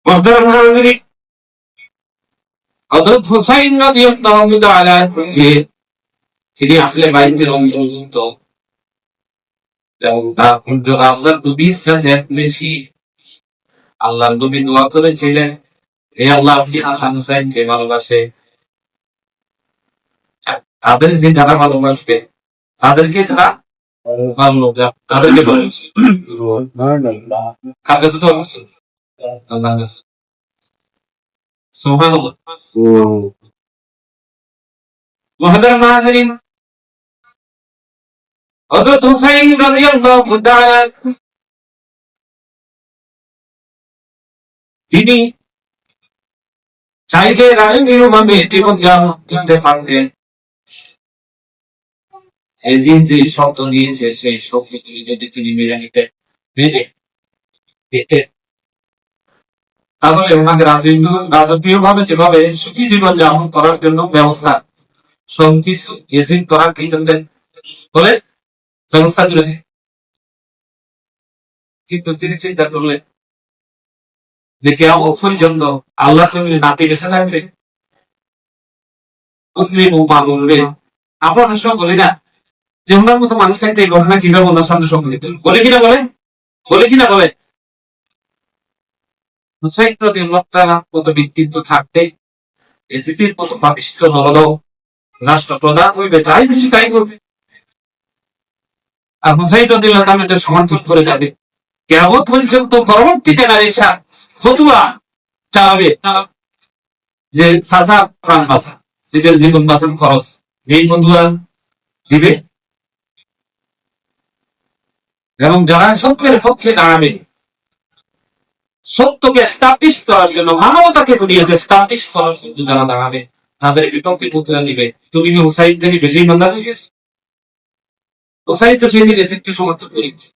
মুহতারাম হাজিরিন, হযরত হুসাইন রাদিয়াল্লাহু তাআলা তিনি আহলে বাইতের অন্তর্ভুক্ত এবং তার মর্যাদা আল্লাহর নবীর কাছে এত বেশি। আল্লাহর নবী দোয়া করেছিলেন, হে আল্লাহ, আপনি হাসান হুসাইনকে ভালোবাসে, তাদেরকে যারা ভালোবাসবে, তাদেরকে যারা তাদেরকে ভালোবাসে কার কাছে তো আল্লাহর কাছে। সুবহানাল্লাহ। মুহতারাম হাজিরিন, হযরত হুসাইন রাদিয়াল্লাহু তাআলা তিনি চাইলে রাজনীতিভাবে জীবন যাপন করতে পারতেন। এই যে শব্দ দিয়েছে সেই শব্দগুলি যদি তিনি মেনে নিতেন, মেনে পেতেন, তাহলে ওনাকে রাজকীয় ভাবে যেভাবে সুখী জীবন যাপন করার জন্য ব্যবস্থা সবকিছু এজেন্ট করার কি করতেন বলে ব্যবস্থা করে। কিন্তু তিনি চিন্তা করলেন যে কিয়ামত পর্যন্ত আল্লাহ নাতি বেঁচে থাকবে, মুসলিম উম্মাহ বলবে। আমরা অনেক সময় বলি না যে ওনার মতো মানুষ থাকতে এই ঘটনা কিভাবে ওনার সামনে সংঘটিত বলে কিনা বলে হুসাইন রাদিয়াল্লাহু তাআলা মতো ব্যক্তিত্ব থাকতে এজিদের মতো পাপিষ্ঠ নরদম রাষ্ট্রপ্রধান হইবে, যাই খুশি তাই করবে। আর হুসাইন রাদিয়াল্লাহু তাআলা এটা সমর্থন করে যাবে। কিয়ামত পর্যন্ত পরবর্তী জেনারেশন ফতোয়া চালাবে যে সাজা প্রাণ বাঁচা, নিজের জীবন বাঁচান খরচ, এই ফতোয়া দিবে। এবং যারা সত্যের পক্ষে দাঁড়াবে, সত্যকে এস্টাবলিশ করার জন্য, মানবতাকে দুনিয়াতে এস্টাবলিশ করার জন্য যারা দাঁড়াবে, তাদের বিপক্ষে ফতোয়া দিবে। তুমি হুসাইন থেকে বেশি ইমানদার হয়ে গেছে। হুসাইন তো সেই দিন এসিডকে সমর্থন করে গেছে।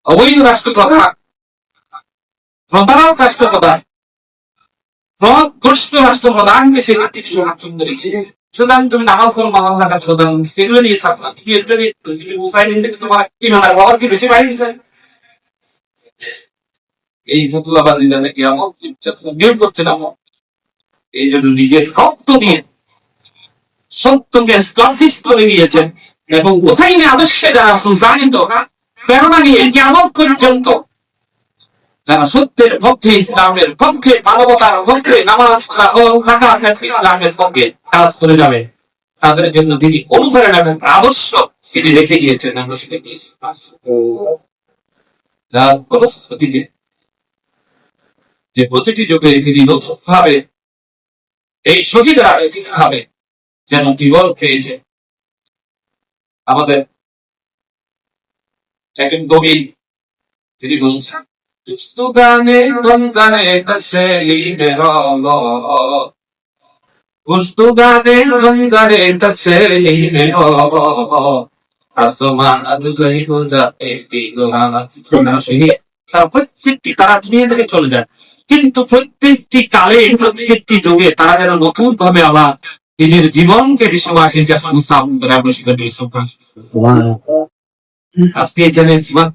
অবৈধ রাষ্ট্রপ্রধান, প্রতারক রাষ্ট্রপ্রধান, রাষ্ট্রপ্রধানকে সেই তিনি সমর্থন করে গেছে। সুতরাং তুমি নামাজ পড়ো, নামাজ জাকাত প্রদান, এগুলো নিয়ে থাকবা। তুমি এগুলো নিয়ে হুসাইন থেকে তোমার ইমানের পাওয়ার কি বেশি বাড়িয়ে দিয়েছে? এই ফতুয়াবাজি যাতে কিয়ামত বের করতে নামো, এই জন্য নিজের রক্ত দিয়ে সত্যকে এস্টাবলিশ করে নিয়েছেন। এবং হুসাইনের আদর্শে যারা প্রাণিত, প্রেরণা নিয়ে কিয়ামত পর্যন্ত যারা সত্যের পক্ষে, ইসলামের পক্ষে, মানবতার পক্ষে, নামাজ ইসলামের পক্ষে কাজ করে যাবে, তাদের জন্য তিনি অনুপ্রেরণা এবং আদর্শ তিনি রেখে গিয়েছেন। আমরা সেটা গিয়েছি যার ফলশ্রুতিতে যে প্রতিটি যুগে তিনি নতুন ভাবে এই শহীদরা ভাবে যেন জীবন পেয়েছে। আমাদের একজন কবি তিনি বলছেন, পুস্তুগানে গঞ্জানে তসলিমে রলো, পুস্তুগানে গঞ্জানে তসলিমে রলো, আসমান আজগই হো যাবে দিগোনা শহীদ। তারা প্রত্যেকটি তারা দুনিয়া থেকে চলে যায়, কিন্তু প্রত্যেকটি কালে, প্রত্যেকটি যুগে তারা যেন নতুন ভাবে আবার নিজের জীবনকে বিশ্ববাসীর কাছে উপস্থাপন করে। আমরা সেটা আজকে এখানে জীবন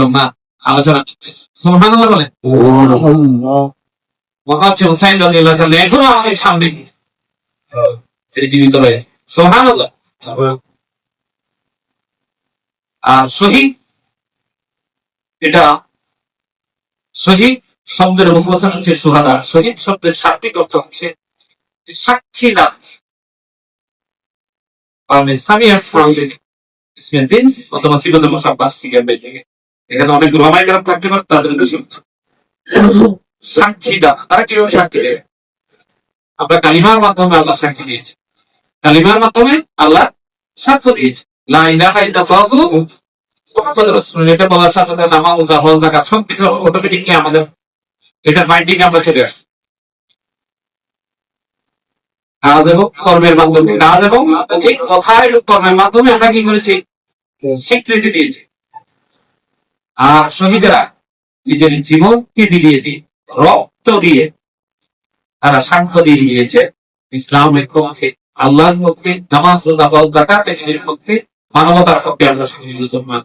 আমরা আলোচনা করতেছি। সুবহানাল্লাহ বলেন। মনে হচ্ছে হুসাইন রাদিয়াল্লাহু তাআলা এখনো আমাদের সামনে জীবিত রয়েছে। সুবহানাল্লাহ। আর শহীদ, এটা শহীদ শব্দের বহুবচন হচ্ছে সুহাদা। শহীদ শব্দের শাব্দিক অর্থ হচ্ছে সাক্ষী দান। অথবা সিফাতুল মুশাব্বাহ সিগার থেকে এখানে অনেক ওলামায়ে কেরাম থাকতে পারে, তাদের উদ্দেশ্যে সাক্ষী দান। তারা কিভাবে সাক্ষী দেবে? আমরা কালিমার মাধ্যমে আল্লাহ সাক্ষী দিয়েছে, কালিমার মাধ্যমে আল্লাহ সাক্ষ্য দিয়েছে লা ইলাহা ইল্লাল্লাহু মুহাম্মাদুর রাসূলুল্লাহ। এটা বলার সাথে সাথে নামাজ, হজ, যাকাত সবকিছু অটোমেটিকলি আমাদের এটা বাইন্ডিং আমরা চলে আসছি। কাজ এবং কর্মের মাধ্যমে, কাজ এবং কথায় কর্মের মাধ্যমে আমরা কি করেছি? স্বীকৃতি দিয়েছি। আর শহীদেরা নিজের জীবনকে দিয়ে দিয়ে, রক্ত দিয়ে তারা সাক্ষ্য দিয়ে দিয়েছে ইসলামের পক্ষে, আল্লাহর পক্ষে, নামাজ, রোজা, হজ, যাকাতের পক্ষে, মানবতার পক্ষে। আমরা মুসলমান